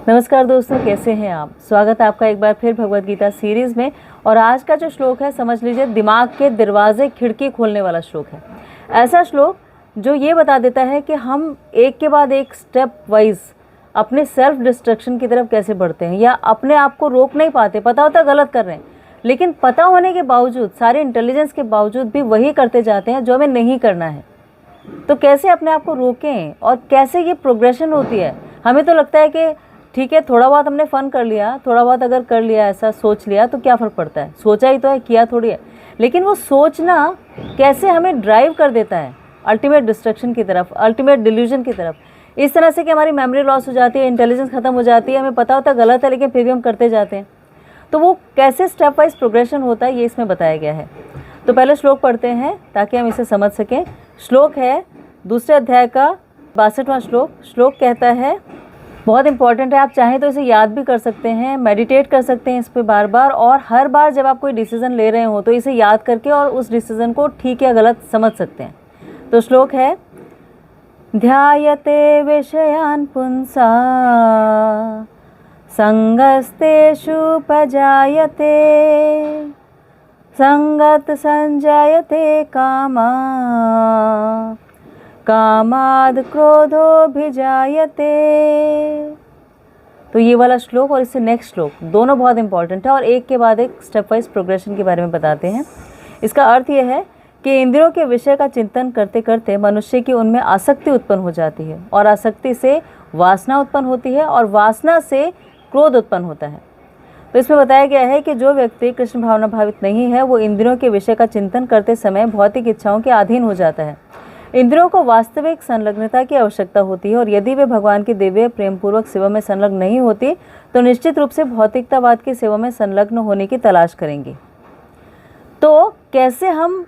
नमस्कार दोस्तों, कैसे हैं आप। स्वागत है आपका एक बार फिर भगवत गीता सीरीज़ में। और आज का जो श्लोक है, समझ लीजिए दिमाग के दरवाजे खिड़की खोलने वाला श्लोक है। ऐसा श्लोक जो ये बता देता है कि हम एक के बाद एक स्टेप वाइज अपने सेल्फ डिस्ट्रक्शन की तरफ कैसे बढ़ते हैं, या अपने आप को रोक नहीं पाते। पता होता गलत कर रहे हैं, लेकिन पता होने के बावजूद, सारे इंटेलिजेंस के बावजूद भी वही करते जाते हैं जो हमें नहीं करना है। तो कैसे अपने आप को रोकें और कैसे ये प्रोग्रेशन होती है। हमें तो लगता है कि ठीक है, थोड़ा बहुत हमने फ़न कर लिया, थोड़ा बहुत अगर कर लिया, ऐसा सोच लिया तो क्या फ़र्क पड़ता है। सोचा ही तो है, किया थोड़ी है। लेकिन वो सोचना कैसे हमें ड्राइव कर देता है अल्टीमेट डिस्ट्रक्शन की तरफ, अल्टीमेट डिल्यूजन की तरफ। इस तरह से कि हमारी मेमोरी लॉस हो जाती है, इंटेलिजेंस ख़त्म हो जाती है, हमें पता होता है गलत है लेकिन फिर भी हम करते जाते हैं। तो वो कैसे स्टेप वाइज प्रोग्रेशन होता है, ये इसमें बताया गया है। तो पहले श्लोक पढ़ते हैं ताकि हम इसे समझ सकें। श्लोक है दूसरे अध्याय का 62वां श्लोक। श्लोक कहता है, बहुत इंपॉर्टेंट है, आप चाहें तो इसे याद भी कर सकते हैं, मेडिटेट कर सकते हैं इस पर बार बार, और हर बार जब आप कोई डिसीजन ले रहे हो तो इसे याद करके और उस डिसीजन को ठीक या गलत समझ सकते हैं। तो श्लोक है, ध्यायते विषयान पुंसा संगस्तेषु पजायते संगत संजायते कामा कामाद क्रोधोभिजायते। तो ये वाला श्लोक और इससे नेक्स्ट श्लोक दोनों बहुत इंपॉर्टेंट है और एक के बाद एक स्टेप वाइज प्रोग्रेशन के बारे में बताते हैं। इसका अर्थ यह है कि इंद्रियों के विषय का चिंतन करते करते मनुष्य की उनमें आसक्ति उत्पन्न हो जाती है, और आसक्ति से वासना उत्पन्न होती है, और वासना से क्रोध उत्पन्न होता है। तो इसमें बताया गया है कि जो व्यक्ति कृष्ण भावना भावित नहीं है, वो इंद्रियों के विषय का चिंतन करते समय भौतिक इच्छाओं के अधीन हो जाता है। इंद्रियों को वास्तविक संलग्नता की आवश्यकता होती है, और यदि वे भगवान की दिव्य प्रेम पूर्वक सेवा में संलग्न नहीं होती तो निश्चित रूप से भौतिकतावाद की सेवा में संलग्न होने की तलाश करेंगी। तो कैसे हम,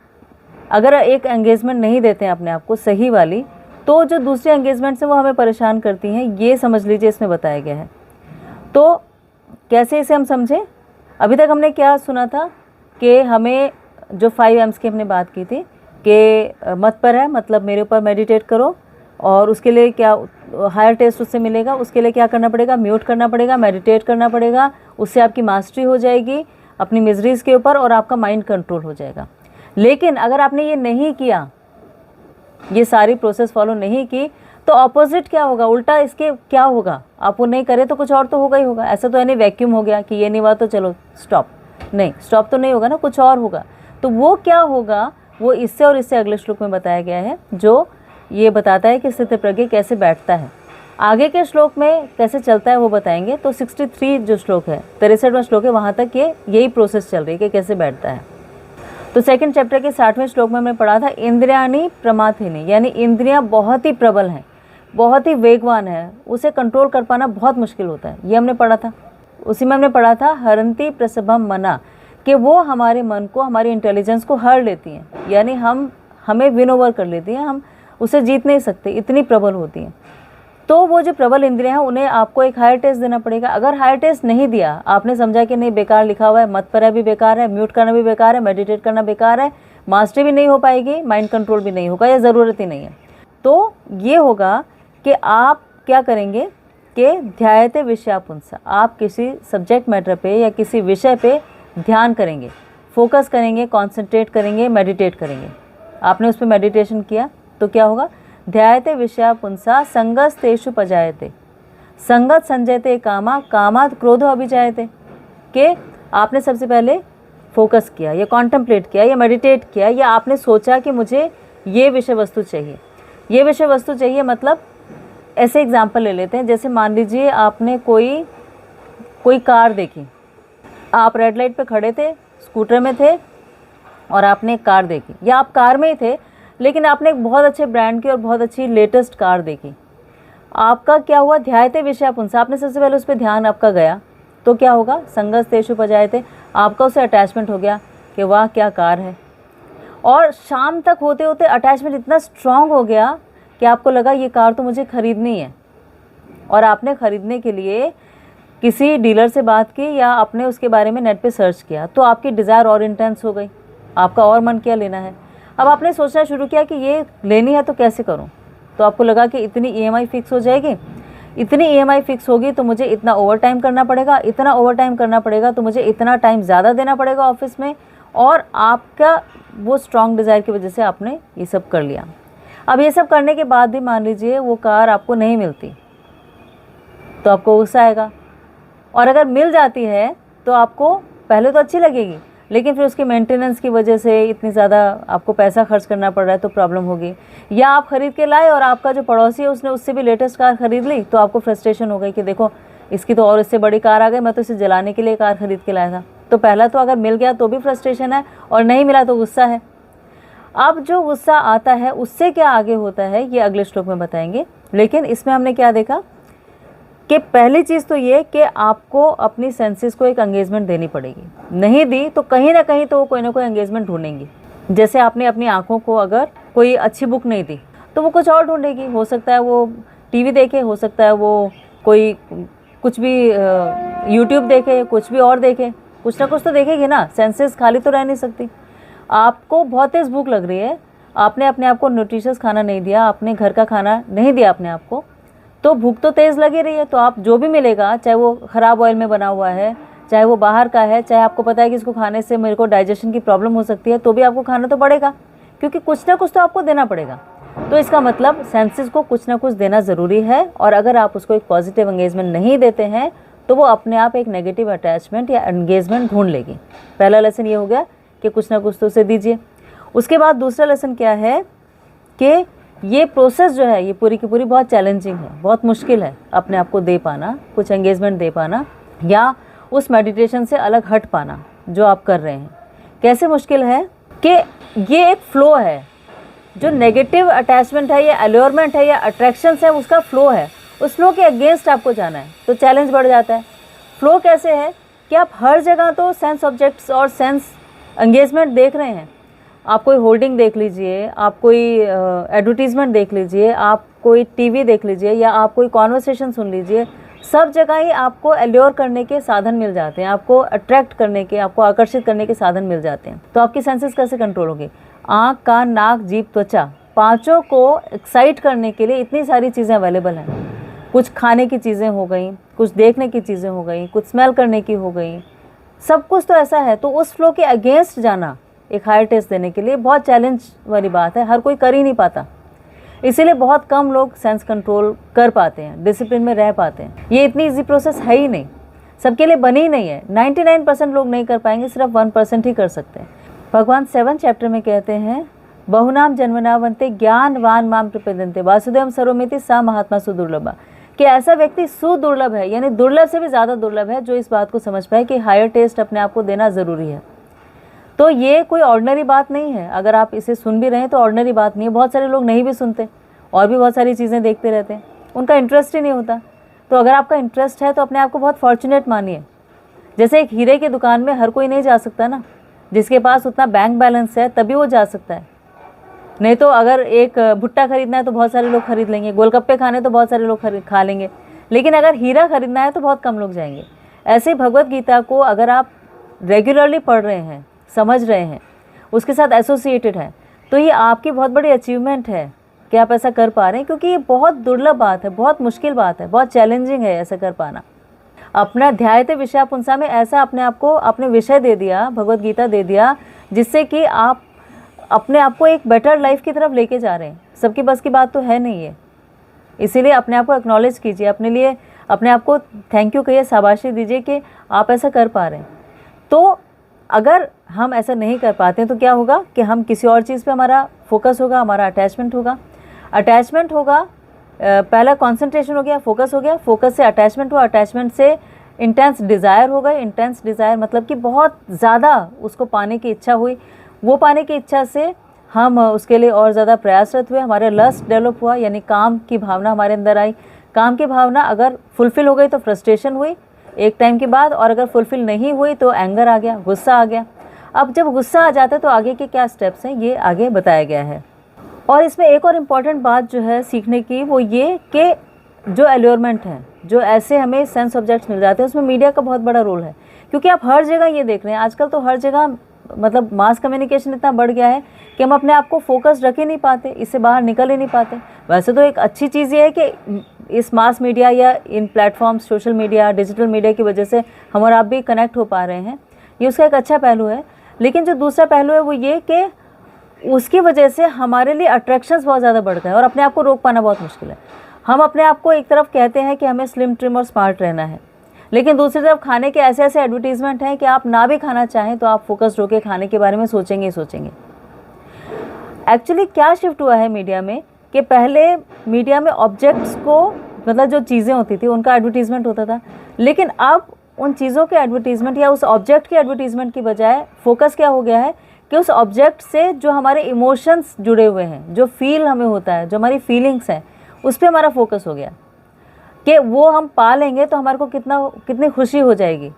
अगर एक एंगेजमेंट नहीं देते हैं अपने आप को सही वाली, तो जो दूसरी एंगेजमेंट से वो हमें परेशान करती हैं, ये समझ लीजिए इसमें बताया गया है। तो कैसे इसे हम समझें। अभी तक हमने क्या सुना था कि हमें जो 5 M's की हमने बात की थी कि मत पर है, मतलब मेरे ऊपर मेडिटेट करो, और उसके लिए क्या हायर टेस्ट उससे मिलेगा, उसके लिए क्या करना पड़ेगा, म्यूट करना पड़ेगा, मेडिटेट करना पड़ेगा, उससे आपकी मास्टरी हो जाएगी अपनी मिजरीज़ के ऊपर और आपका माइंड कंट्रोल हो जाएगा। लेकिन अगर आपने ये नहीं किया, ये सारी प्रोसेस फॉलो नहीं की, तो ऑपोजिट क्या होगा, उल्टा इसके क्या होगा। आप वो नहीं करें तो कुछ और तो होगा ही होगा। ऐसा तो है नहीं वैक्यूम हो गया कि ये नहीं हुआ तो चलो स्टॉप, नहीं स्टॉप तो नहीं होगा ना, कुछ और होगा। तो वो क्या होगा, वो इससे और इससे अगले श्लोक में बताया गया है, जो ये बताता है कि स्थितप्रज्ञ कैसे बैठता है। आगे के श्लोक में कैसे चलता है वो बताएंगे। तो 63 जो श्लोक है, 63वां श्लोक है, वहाँ तक यही प्रोसेस चल रही है कि कैसे बैठता है। तो सेकंड चैप्टर के 60वें श्लोक में हमने पढ़ा था, इंद्रियाणि प्रमाथिनी, यानी इंद्रियां बहुत ही प्रबल हैं, बहुत ही वेगवान है, उसे कंट्रोल कर पाना बहुत मुश्किल होता है, ये हमने पढ़ा था। उसी में हमने पढ़ा था हरंती प्रसभम मना, कि वो हमारे मन को, हमारी इंटेलिजेंस को हर लेती हैं, यानी हमें विन ओवर कर लेती हैं, हम उसे जीत नहीं सकते, इतनी प्रबल होती हैं। तो वो जो प्रबल इंद्रियां हैं, उन्हें आपको एक हायर टेस्ट देना पड़ेगा। अगर हायर टेस्ट नहीं दिया, आपने समझा कि नहीं बेकार लिखा हुआ है, मत पर भी बेकार है, म्यूट करना भी बेकार है, मेडिटेट करना बेकार है, मास्टरी भी नहीं हो पाएगी, माइंड कंट्रोल भी नहीं होगा, या ज़रूरत ही नहीं है, तो ये होगा कि आप क्या करेंगे कि ध्यायते विषयापुंसा, आप किसी सब्जेक्ट मैटर पे या किसी विषय पे ध्यान करेंगे, फोकस करेंगे, कॉन्सेंट्रेट करेंगे, मेडिटेट करेंगे। आपने उस पर मेडिटेशन किया तो क्या होगा, ध्यायते विषयापुंसा संगस्तेषु पजायते संगत संजयते कामा कामात् क्रोधो अभिजायते, कि आपने सबसे पहले फोकस किया या कॉन्टेम्पलेट किया या मेडिटेट किया, या आपने सोचा कि मुझे ये विषय वस्तु चाहिए, ये विषय वस्तु चाहिए। मतलब ऐसे एग्जाम्पल ले लेते हैं, जैसे मान लीजिए आपने कोई कार देखी, आप रेड लाइट पे खड़े थे, स्कूटर में थे और आपने एक कार देखी, या आप कार में ही थे लेकिन आपने एक बहुत अच्छे ब्रांड की और बहुत अच्छी लेटेस्ट कार देखी। आपका क्या हुआ, ध्यायते विषयापुंसा, आपने सबसे पहले उस पर ध्यान आपका गया, तो क्या होगा, संगस्तेषु पजायते, आपका उससे अटैचमेंट हो गया कि वाह क्या कार है। और शाम तक होते होते अटैचमेंट इतना स्ट्रांग हो गया कि आपको लगा ये कार तो मुझे ख़रीदनी है, और आपने ख़रीदने के लिए किसी डीलर से बात की या आपने उसके बारे में नेट पे सर्च किया, तो आपकी डिज़ायर और इंटेंस हो गई, आपका और मन किया लेना है। अब आपने सोचना शुरू किया कि ये लेनी है तो कैसे करूं, तो आपको लगा कि इतनी ईएमआई फिक्स हो जाएगी, इतनी ईएमआई फिक्स होगी तो मुझे इतना ओवर टाइम करना पड़ेगा, इतना ओवर टाइम करना पड़ेगा तो मुझे इतना टाइम ज़्यादा देना पड़ेगा ऑफिस में, और आपका वो स्ट्रॉन्ग डिज़ायर की वजह से आपने ये सब कर लिया। अब ये सब करने के बाद भी मान लीजिए वो कार आपको नहीं मिलती तो आपको गुस्सा आएगा, और अगर मिल जाती है तो आपको पहले तो अच्छी लगेगी, लेकिन फिर उसकी मेंटेनेंस की वजह से इतनी ज़्यादा आपको पैसा खर्च करना पड़ रहा है तो प्रॉब्लम होगी। या आप ख़रीद के लाए और आपका जो पड़ोसी है उसने उससे भी लेटेस्ट कार ख़रीद ली तो आपको फ्रस्ट्रेशन हो गई कि देखो इसकी तो और इससे बड़ी कार आ गई, मैं तो इसे जलाने के लिए कार ख़रीद के लाया था। तो पहला तो अगर मिल गया तो भी फ्रस्ट्रेशन है, और नहीं मिला तो गुस्सा है। अब जो गुस्सा आता है उससे क्या आगे होता है ये अगले श्लोक में बताएंगे, लेकिन इसमें हमने क्या देखा कि पहली चीज़ तो ये कि आपको अपनी सेंसेस को एक एंगेजमेंट देनी पड़ेगी। नहीं दी तो कहीं ना कहीं तो वो कोई ना कोई एंगेजमेंट ढूंढेंगी। जैसे आपने अपनी आंखों को अगर कोई अच्छी बुक नहीं दी तो वो कुछ और ढूंढेगी। हो सकता है वो टीवी देखे, हो सकता है वो कोई कुछ भी यूट्यूब देखे, कुछ भी और देखे, कुछ ना कुछ तो देखेगी ना। सेंसेस खाली तो रह नहीं सकती। आपको बहुत तेज़ भूख लग रही है, आपने अपने आप को न्यूट्रिशियस खाना नहीं दिया, आपने घर का खाना नहीं दिया अपने आप को, तो भूख तो तेज़ लगी रही है। तो आप जो भी मिलेगा, चाहे वो ख़राब ऑयल में बना हुआ है, चाहे वो बाहर का है, चाहे आपको पता है कि इसको खाने से मेरे को डाइजेशन की प्रॉब्लम हो सकती है, तो भी आपको खाना तो पड़ेगा, क्योंकि कुछ ना कुछ तो आपको देना पड़ेगा। तो इसका मतलब सेंसेस को कुछ ना कुछ देना ज़रूरी है, और अगर आप उसको एक पॉजिटिव एंगेजमेंट नहीं देते हैं तो वो अपने आप एक नेगेटिव अटैचमेंट या एंगेजमेंट ढूंढ लेगी। पहला लेसन ये हो गया कि कुछ ना कुछ तो उसे दीजिए। उसके बाद दूसरा लेसन क्या है कि ये प्रोसेस जो है ये पूरी की पूरी बहुत चैलेंजिंग है, बहुत मुश्किल है अपने आप को दे पाना, कुछ एंगेजमेंट दे पाना, या उस मेडिटेशन से अलग हट पाना जो आप कर रहे हैं। कैसे मुश्किल है कि ये एक फ्लो है, जो नेगेटिव अटैचमेंट है या अल्योरमेंट है या अट्रैक्शंस है उसका फ्लो है, उस फ्लो के अगेंस्ट आपको जाना है, तो चैलेंज बढ़ जाता है। फ्लो कैसे है कि आप हर जगह तो सेंस ऑब्जेक्ट्स और सेंस एंगेजमेंट देख रहे हैं। आप कोई होल्डिंग देख लीजिए, आप कोई एडवर्टीज़मेंट देख लीजिए, आप कोई टीवी देख लीजिए, या आप कोई कॉन्वर्सेशन सुन लीजिए, सब जगह ही आपको एल्योर करने के साधन मिल जाते हैं, आपको अट्रैक्ट करने के, आपको आकर्षित करने के साधन मिल जाते हैं। तो आपकी सेंसेस कैसे कंट्रोल होगी? आँख, कान, नाक, जीभ, त्वचा, पांचों को एक्साइट करने के लिए इतनी सारी चीज़ें अवेलेबल हैं। कुछ खाने की चीज़ें हो गई, कुछ देखने की चीज़ें हो गई, कुछ स्मेल करने की हो गई, सब कुछ तो ऐसा है। तो उस फ्लो के अगेंस्ट जाना एक हायर टेस्ट देने के लिए बहुत चैलेंज वाली बात है, हर कोई कर ही नहीं पाता। इसीलिए बहुत कम लोग सेंस कंट्रोल कर पाते हैं, डिसिप्लिन में रह पाते हैं। ये इतनी इजी प्रोसेस है ही नहीं, सबके लिए बनी ही नहीं है। 99% लोग नहीं कर पाएंगे, सिर्फ 1% ही कर सकते हैं। भगवान 7 चैप्टर में कहते हैं, बहुनाम जन्मनावंते ज्ञानवान माम प्रपद्यन्ते वासुदेवम सर्वमिति सा महात्मा सुदुर्लभा, कि ऐसा व्यक्ति सुदुर्लभ है, यानी दुर्लभ से भी ज़्यादा दुर्लभ है, जो इस बात को समझ पाए कि हायर टेस्ट अपने आप को देना ज़रूरी है। तो ये कोई ऑर्डिनरी बात नहीं है। अगर आप इसे सुन भी रहे हैं तो ऑर्डिनरी बात नहीं है। बहुत सारे लोग नहीं भी सुनते और भी बहुत सारी चीज़ें देखते रहते हैं, उनका इंटरेस्ट ही नहीं होता। तो अगर आपका इंटरेस्ट है तो अपने आप को बहुत फॉर्चुनेट मानिए। जैसे एक हीरे की दुकान में हर कोई नहीं जा सकता ना, जिसके पास उतना बैंक बैलेंस है तभी वो जा सकता है। नहीं तो अगर एक भुट्टा खरीदना है तो बहुत सारे लोग खरीद लेंगे, गोलगप्पे खाने तो बहुत सारे लोग खा लेंगे, लेकिन अगर हीरा खरीदना है तो बहुत कम लोग जाएंगे। ऐसे भगवत गीता को अगर आप रेगुलरली पढ़ रहे हैं, समझ रहे हैं, उसके साथ एसोसिएटेड है, तो ये आपकी बहुत बड़ी अचीवमेंट है कि आप ऐसा कर पा रहे हैं, क्योंकि ये बहुत दुर्लभ बात है, बहुत मुश्किल बात है, बहुत चैलेंजिंग है ऐसा कर पाना। अपना ध्यायते विषय पुंसा में ऐसा अपने आप को अपने विषय दे दिया, भगवत गीता दे दिया, जिससे कि आप अपने आप को एक बेटर लाइफ की तरफ लेके जा रहे हैं। सबकी बस की बात तो है नहीं है, इसीलिए अपने आप को एक्नॉलेज कीजिए, अपने लिए अपने आप को थैंक यू कहिए, शाबाशी दीजिए कि आप ऐसा कर पा रहे हैं। तो अगर हम ऐसा नहीं कर पाते हैं तो क्या होगा कि हम किसी और चीज़ पे हमारा फोकस होगा, हमारा अटैचमेंट होगा। पहला कंसंट्रेशन हो गया, फोकस हो गया, फोकस से अटैचमेंट हुआ, अटैचमेंट से इंटेंस डिज़ायर हो गई, इंटेंस डिज़ायर मतलब कि बहुत ज़्यादा उसको पाने की इच्छा हुई, वो पाने की इच्छा से हम उसके लिए और ज़्यादा प्रयासरत हुए, हमारे लस्ट डेवलप हुआ, यानी काम की भावना हमारे अंदर आई। काम की भावना अगर फुलफ़िल हो गई तो फ्रस्ट्रेशन हुई एक टाइम के बाद, और अगर फुलफ़िल नहीं हुई तो एंगर आ गया, गुस्सा आ गया। अब जब गुस्सा आ जाता है तो आगे के क्या स्टेप्स हैं ये आगे बताया गया है। और इसमें एक और इम्पॉर्टेंट बात जो है सीखने की, वो ये कि जो एल्योरमेंट है, जो ऐसे हमें सेंस ऑब्जेक्ट्स मिल जाते हैं, उसमें मीडिया का बहुत बड़ा रोल है। क्योंकि आप हर जगह ये देख रहे हैं आजकल, तो हर जगह मतलब मास कम्युनिकेशन इतना बढ़ गया है कि हम अपने आप को फोकस रख ही नहीं पाते, इससे बाहर निकल ही नहीं पाते। वैसे तो एक अच्छी चीज़ ये है कि इस मास मीडिया या इन platforms, social media, digital media की वजह से हम और आप भी कनेक्ट हो पा रहे हैं, ये उसका एक अच्छा पहलू है। लेकिन जो दूसरा पहलू है वो ये कि उसकी वजह से हमारे लिए अट्रैक्शंस बहुत ज़्यादा बढ़ गए और अपने आप को रोक पाना बहुत मुश्किल है। हम अपने आप को एक तरफ कहते हैं कि हमें स्लिम, ट्रिम और स्मार्ट रहना है, लेकिन दूसरी तरफ खाने के ऐसे ऐसे एडवर्टीजमेंट हैं कि आप ना भी खाना चाहें तो आप फोकस्ड होकर खाने के बारे में सोचेंगे ही सोचेंगे। एक्चुअली क्या शिफ्ट हुआ है मीडिया में कि पहले मीडिया में ऑब्जेक्ट्स को, मतलब जो चीज़ें होती थी उनका एडवर्टीजमेंट होता था, लेकिन अब उन चीज़ों के एडवर्टीजमेंट या उस ऑब्जेक्ट के एडवर्टीजमेंट की बजाय फोकस क्या हो गया है कि उस ऑब्जेक्ट से जो हमारे इमोशंस जुड़े हुए हैं, जो फील हमें होता है, जो हमारी फीलिंग्स हैं, उस पर हमारा फोकस हो गया कि वो हम पा लेंगे तो हमारे को कितनी खुशी हो जाएगी।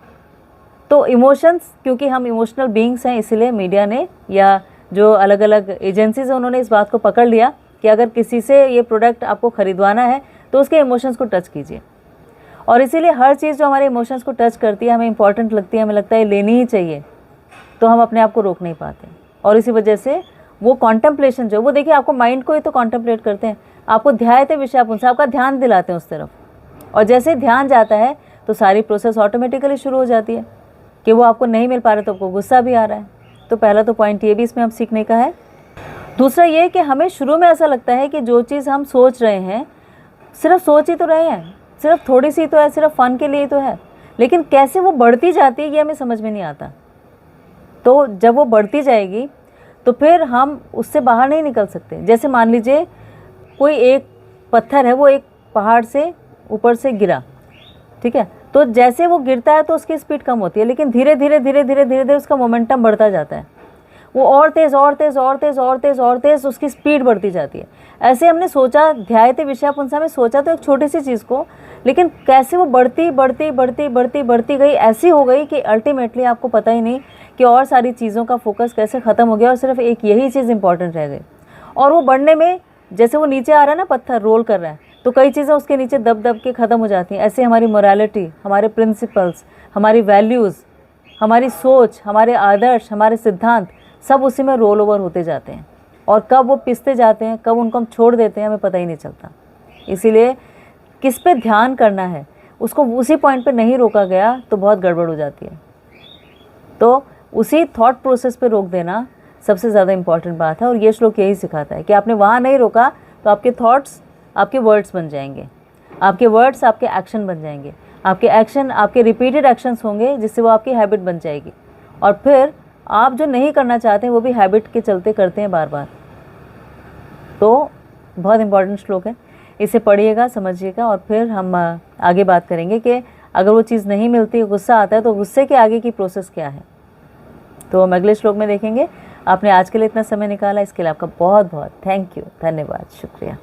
तो इमोशंस, क्योंकि हम इमोशनल बीइंग्स हैं, इसीलिए मीडिया ने या जो अलग अलग एजेंसीज हैं उन्होंने इस बात को पकड़ लिया कि अगर किसी से ये प्रोडक्ट आपको ख़रीदवाना है तो उसके इमोशंस को टच कीजिए। और इसीलिए हर चीज़ जो हमारे इमोशंस को टच करती है, हमें इंपॉर्टेंट लगती है, हमें लगता है लेनी ही चाहिए, तो हम अपने आप को रोक नहीं पाते। और इसी वजह से वो कॉन्टेम्पलेशन जो, वो देखिए आपको माइंड को ही तो कॉन्टेम्पलेट करते हैं, आपको ध्यायते विषयापुंस, आपका ध्यान दिलाते हैं उस तरफ, और जैसे ध्यान जाता है तो सारी प्रोसेस ऑटोमेटिकली शुरू हो जाती है कि वो आपको नहीं मिल पा रहा तो आपको गुस्सा भी आ रहा है। तो पहला तो पॉइंट ये भी इसमें हम सीखने का है। दूसरा ये कि हमें शुरू में ऐसा लगता है कि जो चीज़ हम सोच रहे हैं सिर्फ सोच ही तो रहे हैं, सिर्फ थोड़ी सी तो है, सिर्फ फ़न के लिए तो है, लेकिन कैसे वो बढ़ती जाती है ये हमें समझ में नहीं आता। तो जब वो बढ़ती जाएगी तो फिर हम उससे बाहर नहीं निकल सकते। जैसे मान लीजिए कोई एक पत्थर है, वो एक पहाड़ से ऊपर से गिरा, ठीक है, तो जैसे वो गिरता है तो उसकी स्पीड कम होती है, लेकिन धीरे धीरे धीरे धीरे धीरे धीरे उसका मोमेंटम बढ़ता जाता है, वो और तेज़ और तेज़ और तेज़ और तेज़ और तेज़ उसकी स्पीड बढ़ती जाती है। ऐसे हमने सोचा, ध्यायते विषयापुंसा में सोचा तो एक छोटी सी चीज़ को, लेकिन कैसे वो बढ़ती बढ़ती बढ़ती बढ़ती बढ़ती गई, ऐसी हो गई कि अल्टीमेटली आपको पता ही नहीं कि और सारी चीज़ों का फोकस कैसे ख़त्म हो गया और सिर्फ एक यही चीज़ इंपॉर्टेंट रह गई। और वो बढ़ने में, जैसे वो नीचे आ रहा है ना, पत्थर रोल कर रहा है, तो कई चीज़ें उसके नीचे दब दब के ख़त्म हो जाती हैं। ऐसे हमारी मोरालिटी, हमारे प्रिंसिपल्स, हमारी वैल्यूज़, हमारी सोच, हमारे आदर्श, हमारे सिद्धांत सब उसी में रोल ओवर होते जाते हैं, और कब वो पिसते जाते हैं, कब उनको हम छोड़ देते हैं, हमें पता ही नहीं चलता। इसीलिए किस पे ध्यान करना है उसको उसी पॉइंट पे नहीं रोका गया तो बहुत गड़बड़ हो जाती है। तो उसी थॉट प्रोसेस पे रोक देना सबसे ज़्यादा इम्पॉर्टेंट बात है, और ये श्लोक यही सिखाता है कि आपने वहाँ नहीं रोका तो आपके थॉट्स आपके वर्ड्स बन जाएंगे, आपके वर्ड्स आपके एक्शन बन जाएंगे, आपके एक्शन आपके रिपीटेड एक्शंस होंगे, जिससे वो आपकी हैबिट बन जाएगी, और फिर आप जो नहीं करना चाहते हैं वो भी हैबिट के चलते करते हैं बार बार। तो बहुत इंपॉर्टेंट श्लोक है, इसे पढ़िएगा, समझिएगा, और फिर हम आगे बात करेंगे कि अगर वो चीज़ नहीं मिलती, गुस्सा आता है, तो गुस्से के आगे की प्रोसेस क्या है। तो हम अगले श्लोक में देखेंगे। आपने आज के लिए इतना समय निकाला, इसके लिए आपका बहुत बहुत थैंक यू, धन्यवाद, शुक्रिया।